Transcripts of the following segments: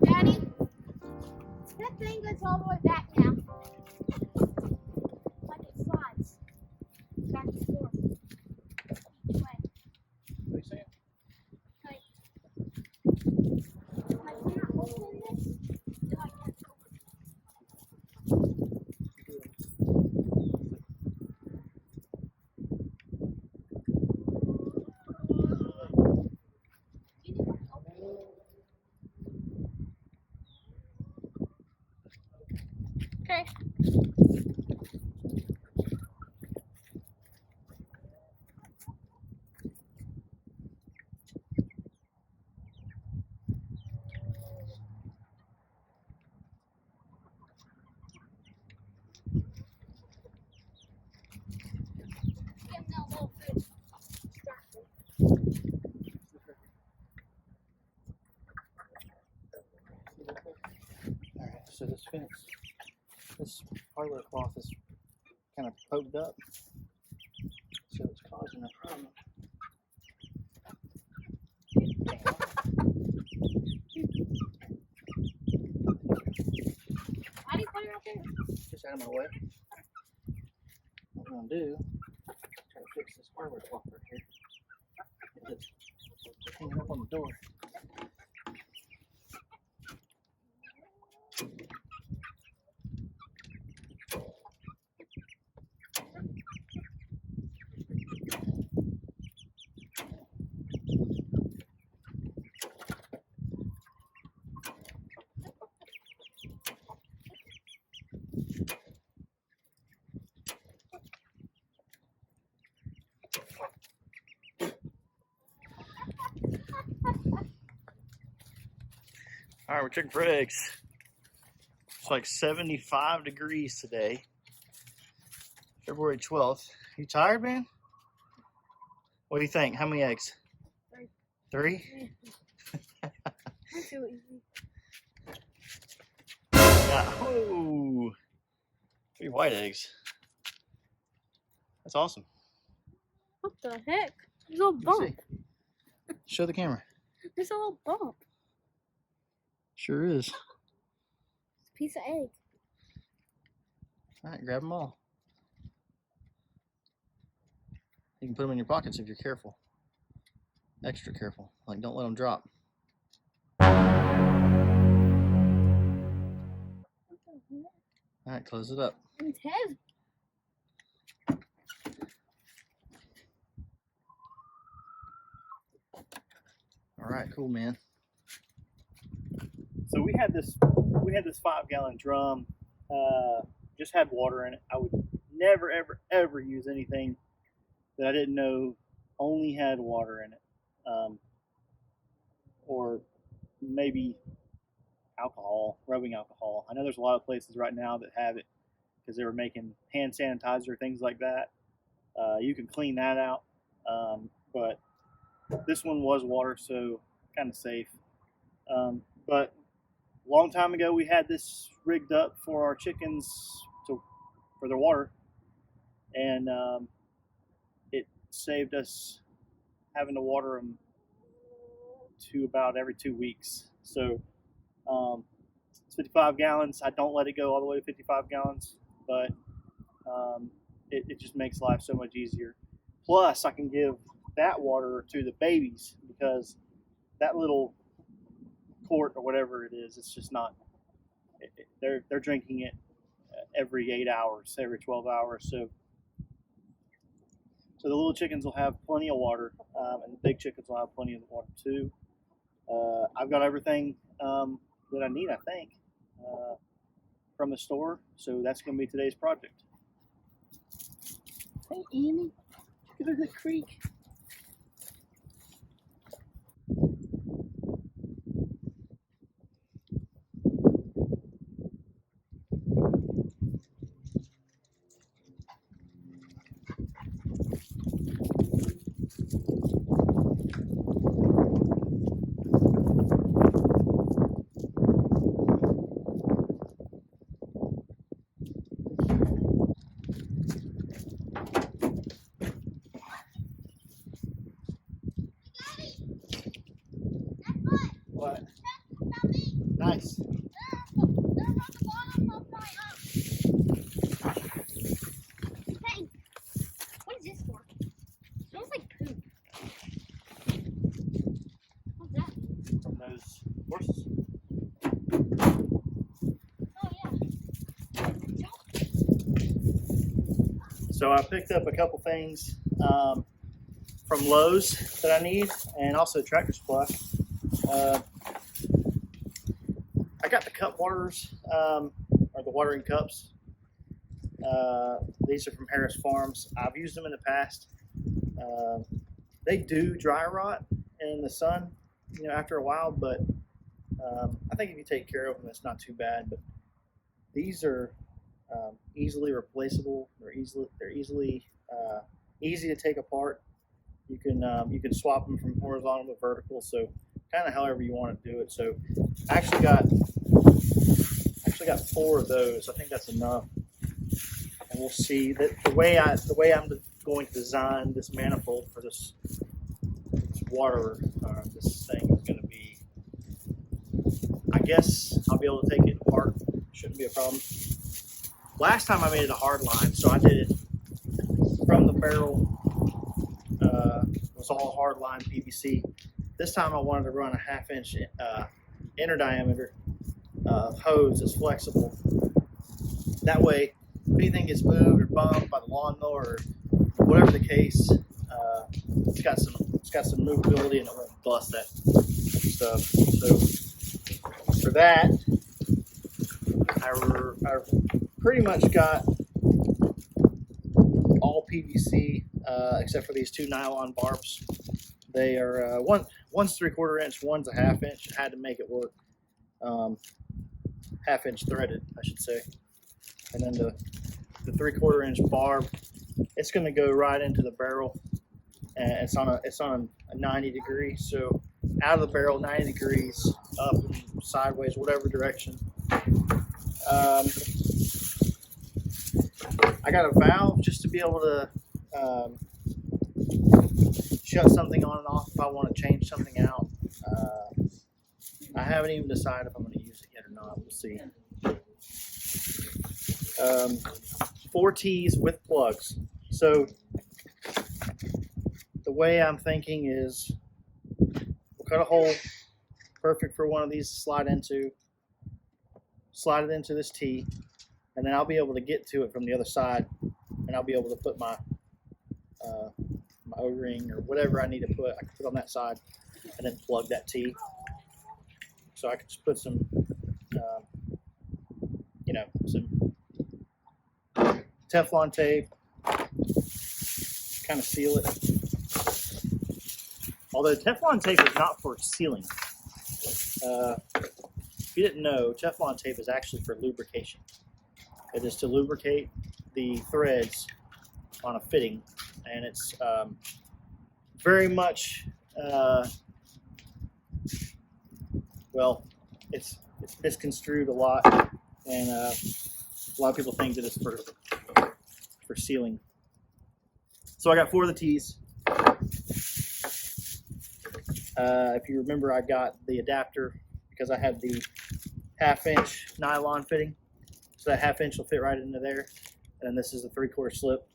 Daddy, that thing goes all the way back now. Like it slides back and forth each way. What are you saying? Like when I open this, it like has to open. Okay. Give him that little food. Alright, so this fence, this hardware cloth is kind of poked up, so it's causing a problem. Why do you put it out there? Just out of my way. What I'm gonna do, try to fix this hardware cloth right here. It's hanging up on the door. All right, we're checking for eggs. It's like 75 degrees today, February 12th. You tired, man? What do you think? How many eggs? 3. 3? That's too easy. Yeah. Oh, 3 white eggs. That's awesome. What the heck? There's a little Let me bump. see. Show the camera. There's a little bump. Sure is. It's a piece of egg. All right, grab them all. You can put them in your pockets if you're careful. Extra careful. Like, don't let them drop. All right, close it up. It's heavy. All right, cool, man. So we had this 5-gallon drum. Just had water in it. I would never, ever, ever use anything that I didn't know only had water in it, or maybe alcohol, rubbing alcohol. I know there's a lot of places right now that have it because they were making hand sanitizer, things like that. You can clean that out, but this one was water, so kind of safe. But a long time ago, we had this rigged up for our chickens for their water, and it saved us having to water them to about every 2 weeks. So it's 55 gallons. I don't let it go all the way to 55 gallons, but it just makes life so much easier. Plus, I can give that water to the babies because that little quart or whatever it is, it's just not. They're drinking it every 8 hours, every 12 hours. So the little chickens will have plenty of water, and the big chickens will have plenty of water too. I've got everything that I need, I think, from the store. So that's going to be today's project. Hey, Annie, go to the creek. What? Nice. Hey, what is this for? It smells like poop. What's that? From those horses. Oh yeah. So I picked up a couple things from Lowe's that I need, and also Tractor Supply. I got the cup waters, or the watering cups. These are from Harris Farms. I've used them in the past. They do dry rot in the sun, after a while, but I think if you take care of them, it's not too bad. But these are easily replaceable. They're easily easy to take apart. You can swap them from horizontal to vertical, so kind of however you want to do it. So I actually got 4 of those. I think that's enough, and we'll see that the way I'm going to design this manifold for this water, this thing is going to be. I guess I'll be able to take it apart. Shouldn't be a problem. Last time I made it a hard line, so I did it from the barrel. It was all hard line PVC. This time I wanted to run a 1/2 inch inner diameter hose that's flexible. That way, if anything gets moved or bumped by the lawnmower or whatever the case, it's got some movability and it won't bust that stuff. So for that, I pretty much got all PVC except for these 2 nylon barbs. They are one's 3/4 inch, one's a 1/2 inch. I had to make it work. 1/2 inch threaded, I should say. And then the 3/4 inch barb, it's going to go right into the barrel, and it's on a 90 degree. So out of the barrel, 90 degrees, up and sideways, whatever direction. I got a valve just to be able to shut something on and off if I want to change something out. I haven't even decided if I'm going to use it yet or not. We'll see. 4 T's with plugs. So the way I'm thinking is we'll cut a hole perfect for one of these to slide it into this T, and then I'll be able to get to it from the other side, and I'll be able to put my O-ring or whatever I need to put. I can put on that side and then plug that T. So I can just put some some Teflon tape, kind of seal it. Although Teflon tape is not for sealing. If you didn't know, Teflon tape is actually for lubrication. It is to lubricate the threads on a fitting, and it's very much it's misconstrued a lot, and a lot of people think that it's for sealing. So I got 4 of the T's. If you remember, I got the adapter because I had the 1/2-inch nylon fitting. So that 1/2 inch will fit right into there. And then this is the 3/4 slip.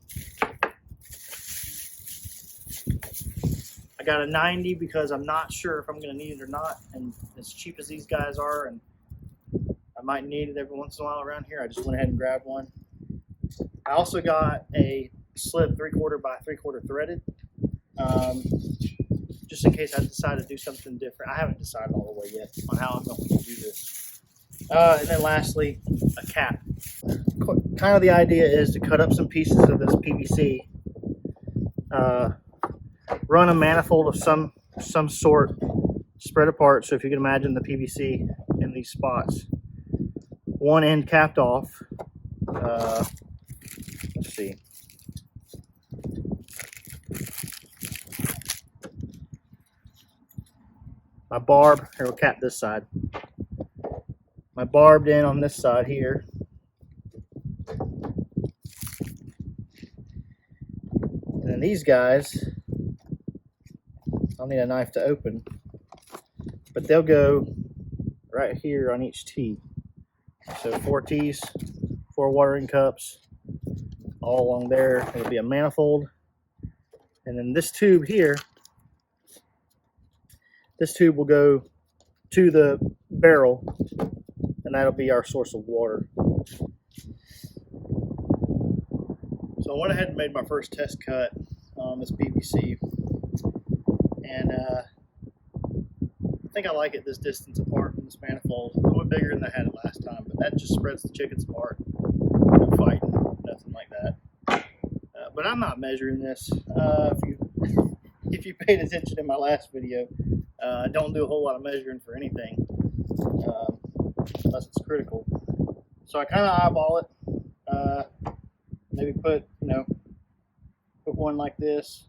I got a 90 because I'm not sure if I'm going to need it or not. And as cheap as these guys are, and I might need it every once in a while around here, I just went ahead and grabbed one. I also got a slip 3/4 by 3/4 threaded, just in case I decide to do something different. I haven't decided all the way yet on how I'm going to do this. And then lastly, a cap. Kind of the idea is to cut up some pieces of this PVC, run a manifold of some sort, spread apart. So if you can imagine the PVC in these spots, one end capped off. Let's see. My barb, here we'll cap this side. My barbed end on this side here. And then these guys, I'll need a knife to open, but they'll go right here on each tee. So 4 tees, 4 watering cups, all along there. It'll be a manifold. And then this tube here, this tube will go to the barrel, and that'll be our source of water. So I went ahead and made my first test cut on this PVC, and I think I like it this distance apart from this manifold. A little bit bigger than I had it last time, but that just spreads the chickens apart. No fighting, nothing like that. But I'm not measuring this. If you paid attention in my last video, I don't do a whole lot of measuring for anything, unless it's critical. So I kind of eyeball it. Maybe put one like this.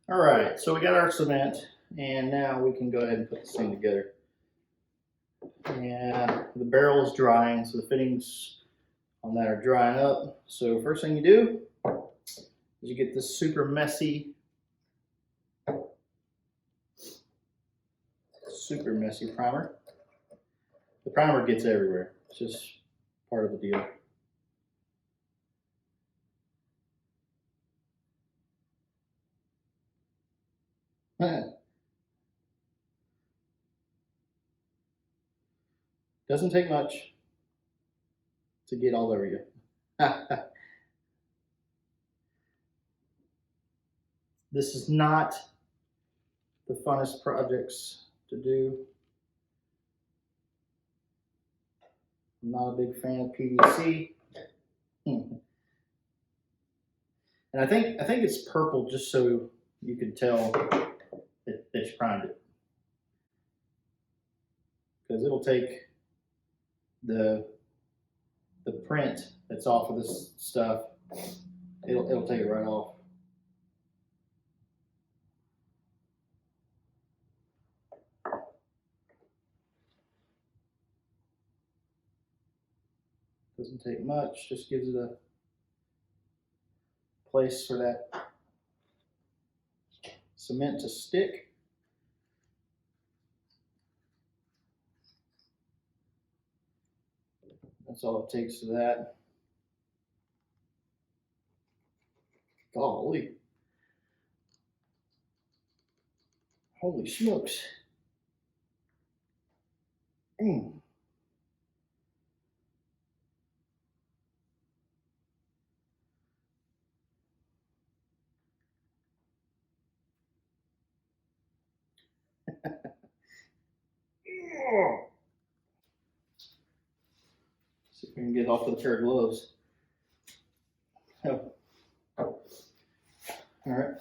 All right, so we got our cement, and now we can go ahead and put this thing together. And the barrel is drying, so the fittings on that are drying up. So first thing you do is you get this super messy super messy primer. The primer gets everywhere. It's just part of the deal. Doesn't take much to get all over you. This is not the funnest projects to do. I'm not a big fan of PVC. And I think it's purple just so you can tell that you primed it. Because it'll take the print that's off of this stuff, it'll take it right off. Doesn't take much, just gives it a place for that cement to stick. That's all it takes to that. Golly. Holy smokes. See if we can get off with a pair of gloves. Oh. All right.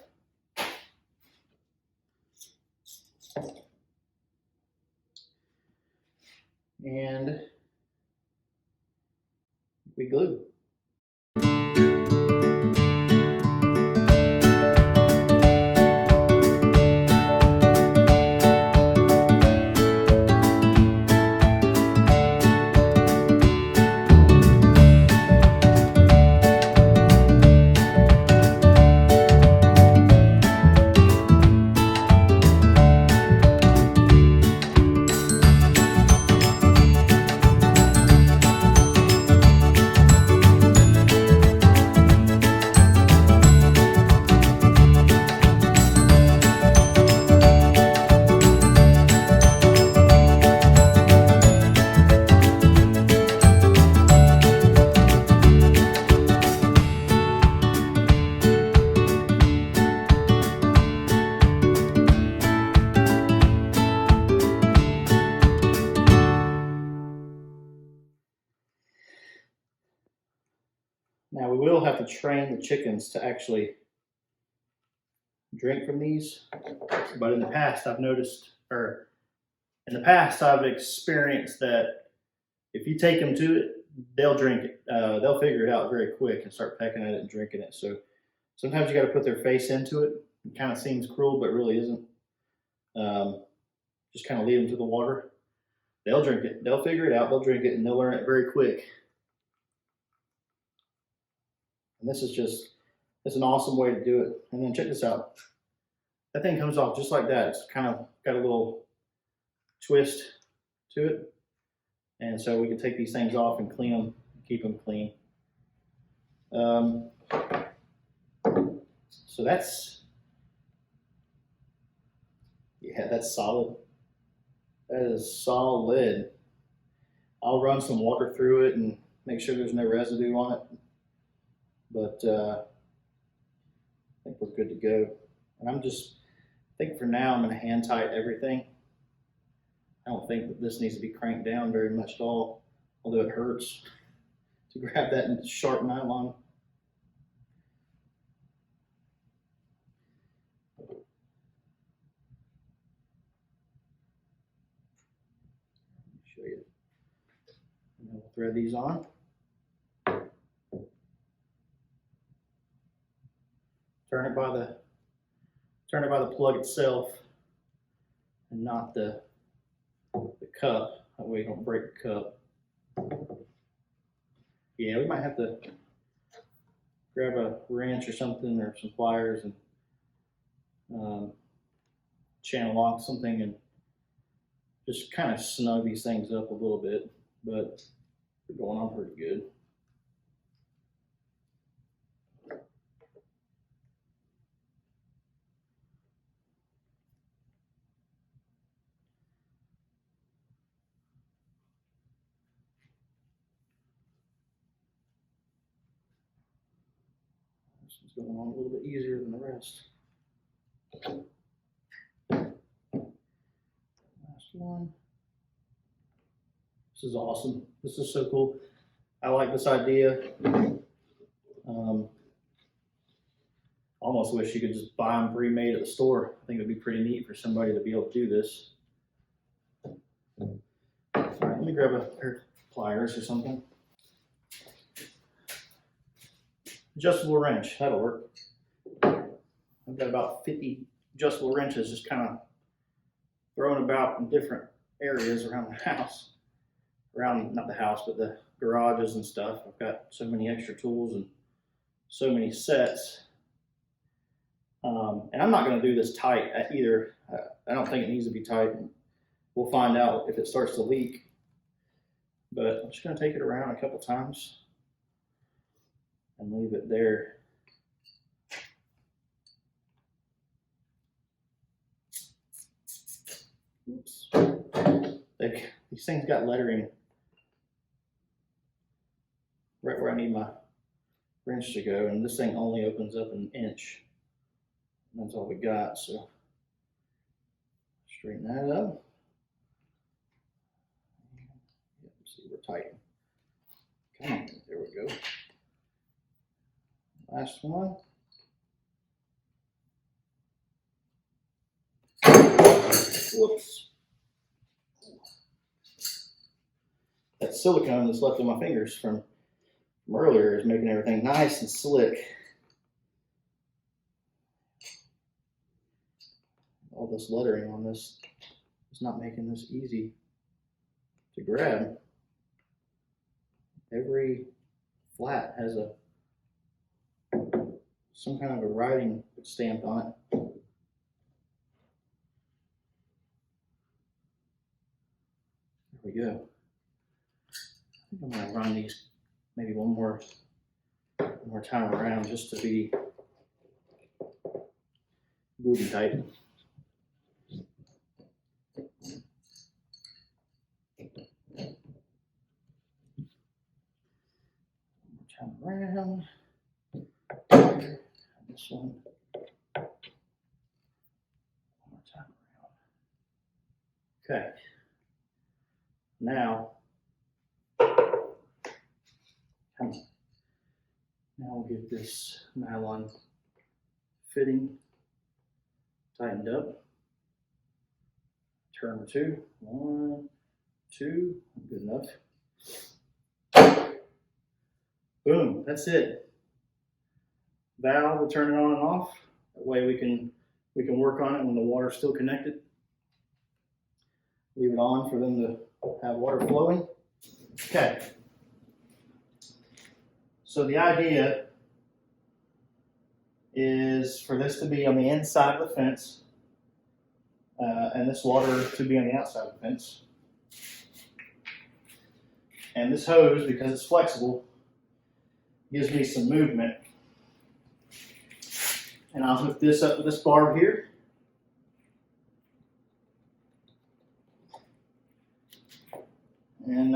And we glue. Now we will have to train the chickens to actually drink from these, but in the past I've experienced that if you take them to it, they'll drink it. They'll figure it out very quick and start pecking at it and drinking it. So sometimes you got to put their face into it. It kind of seems cruel, but really isn't. Just kind of lead them to the water. They'll drink it. They'll figure it out. They'll drink it, and they'll learn it very quick. And this is it's an awesome way to do it. And then check this out. That thing comes off just like that. It's kind of got a little twist to it. And so we can take these things off and clean them, keep them clean. So that's solid. That is solid. I'll run some water through it and make sure there's no residue on it. But I think we're good to go. And I think for now I'm going to hand tight everything. I don't think that this needs to be cranked down very much at all, although it hurts to grab that sharp nylon. Show you. And then we'll thread these on. Turn it by the plug itself and not the cup. That way you don't break the cup. Yeah, we might have to grab a wrench or something or some pliers and channel lock something and just kind of snug these things up a little bit, but they're going on pretty good. This one's going on a little bit easier than the rest. Last one. This is awesome. This is so cool. I like this idea. Almost wish you could just buy them pre-made at the store. I think it'd be pretty neat for somebody to be able to do this. All right, let me grab a pair of pliers or something. Adjustable wrench, that'll work. I've got about 50 adjustable wrenches just kind of thrown about in different areas around the house. Around, not the house, but the garages and stuff. I've got so many extra tools and so many sets. And I'm not going to do this tight either. I don't think it needs to be tight. We'll find out if it starts to leak. But I'm just going to take it around a couple times and leave it there. Oops. These things got lettering right where I need my wrench to go, and this thing only opens up an inch. And that's all we got, so straighten that up. See, we're tight. Come on, there we go. Last one. Whoops. That silicone that's left in my fingers from earlier is making everything nice and slick. All this lettering on this is not making this easy to grab. Every flat has some kind of a writing stamped on it. There we go. I think I'm going to run these maybe one more time around just to be good and tight. Time around. This one. One more time around. Okay. Now we'll get this nylon fitting tightened up. Turn two. 1, 2. Good enough. Boom, that's it. Valve will turn it on and off. That way we can work on it when the water's still connected. Leave it on for them to have water flowing. Okay. So the idea is for this to be on the inside of the fence, and this water to be on the outside of the fence. And this hose, because it's flexible, gives me some movement. And I'll hook this up to this barb here. And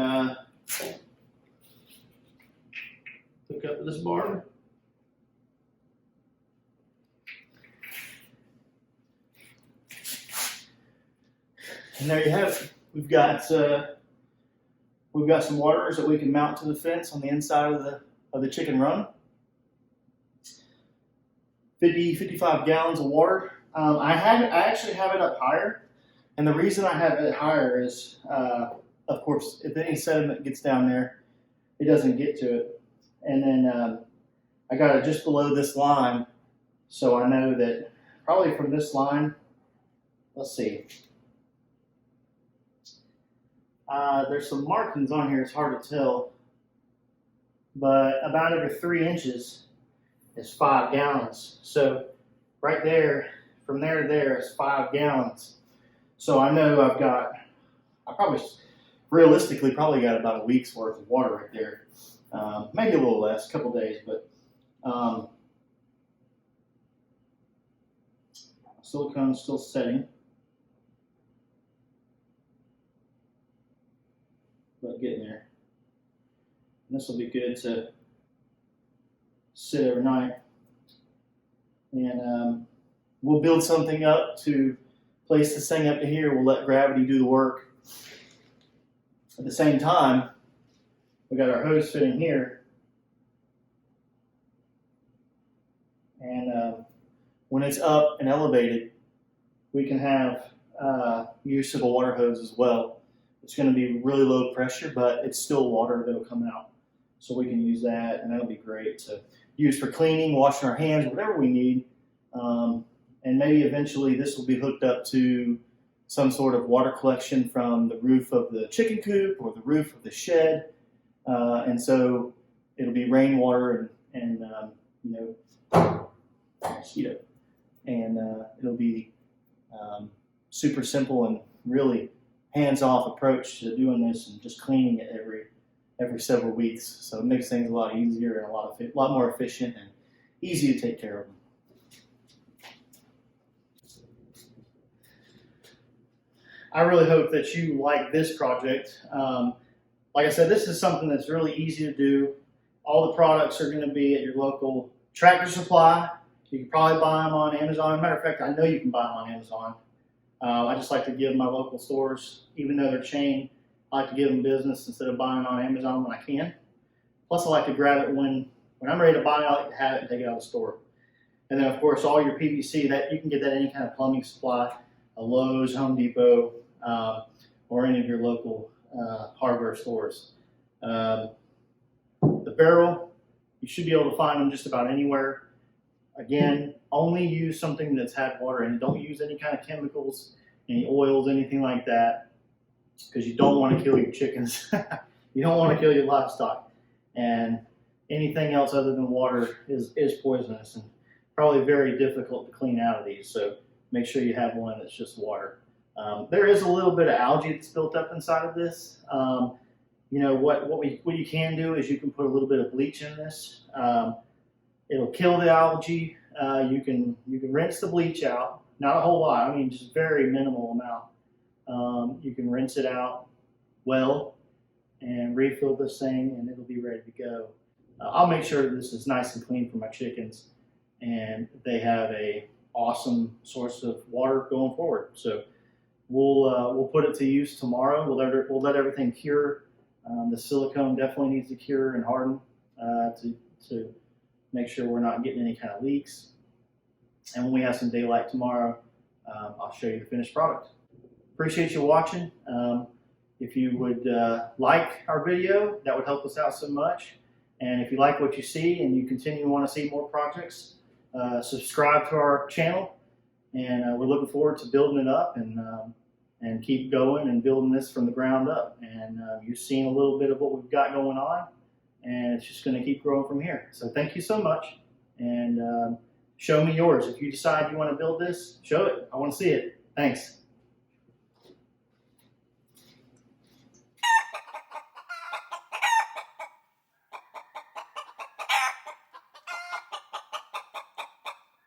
hook up to this barb. And there you have it. We've got some waters that we can mount to the fence on the inside of the chicken run. 55 gallons of water. I actually have it up higher, and the reason I have it higher is, of course, if any sediment gets down there, it doesn't get to it. And then I got it just below this line, so I know that probably from this line, let's see. There's some markings on here, it's hard to tell, but about every 3 inches is 5 gallons. So right there, from there to there is 5 gallons. So I know I've got I probably, realistically, probably got about a week's worth of water right there. Maybe a little less, a couple days, but silicone's still setting. But getting there. And this will be good to sit overnight. And we'll build something up to place this thing up to here. We'll let gravity do the work. At the same time, we got our hose fitting here. And when it's up and elevated, we can have use of a water hose as well. It's going to be really low pressure, but it's still water that'll come out. So we can use that, and that'll be great to use for cleaning, washing our hands, whatever we need. And maybe eventually this will be hooked up to some sort of water collection from the roof of the chicken coop or the roof of the shed. And so it'll be rainwater and you know, mosquito. And it'll be super simple and really hands-off approach to doing this and just cleaning it every several weeks. So it makes things a lot easier and a lot more efficient and easy to take care of them. I really hope that you like this project. Like I said, this is something that's really easy to do. All the products are going to be at your local Tractor Supply. You can probably buy them on Amazon. As a matter of fact, I know you can buy them on Amazon. I just like to give my local stores, even though they're chain, I like to give them business instead of buying on Amazon when I can. Plus, I like to grab it when I'm ready to buy it. I like to have it and take it out of the store. And then, of course, all your PVC, that you can get that at any kind of plumbing supply, a Lowe's, Home Depot, or any of your local hardware stores. The barrel, you should be able to find them just about anywhere. Again, only use something that's had water in it. Don't use any kind of chemicals, any oils, anything like that, because you don't want to kill your chickens. You don't want to kill your livestock. And anything else other than water is poisonous and probably very difficult to clean out of these. So make sure you have one that's just water. There is a little bit of algae that's built up inside of this. You know, what you can do is you can put a little bit of bleach in this. It'll kill the algae. You can rinse the bleach out. Not a whole lot. I mean, just very minimal amount. You can rinse it out well and refill this thing, and it'll be ready to go. I'll make sure that this is nice and clean for my chickens, and they have a awesome source of water going forward. So we'll put it to use tomorrow. We'll let everything cure. The silicone definitely needs to cure and harden to make sure we're not getting any kind of leaks. And when we have some daylight tomorrow, I'll show you the finished product. Appreciate you watching. If you would like our video, that would help us out so much. And if you like what you see and you continue to want to see more projects, subscribe to our channel. And we're looking forward to building it up and keep going and building this from the ground up. And you've seen a little bit of what we've got going on, and it's just going to keep growing from here. So thank you so much, and show me yours. If you decide you want to build this, show it. I want to see it. Thanks.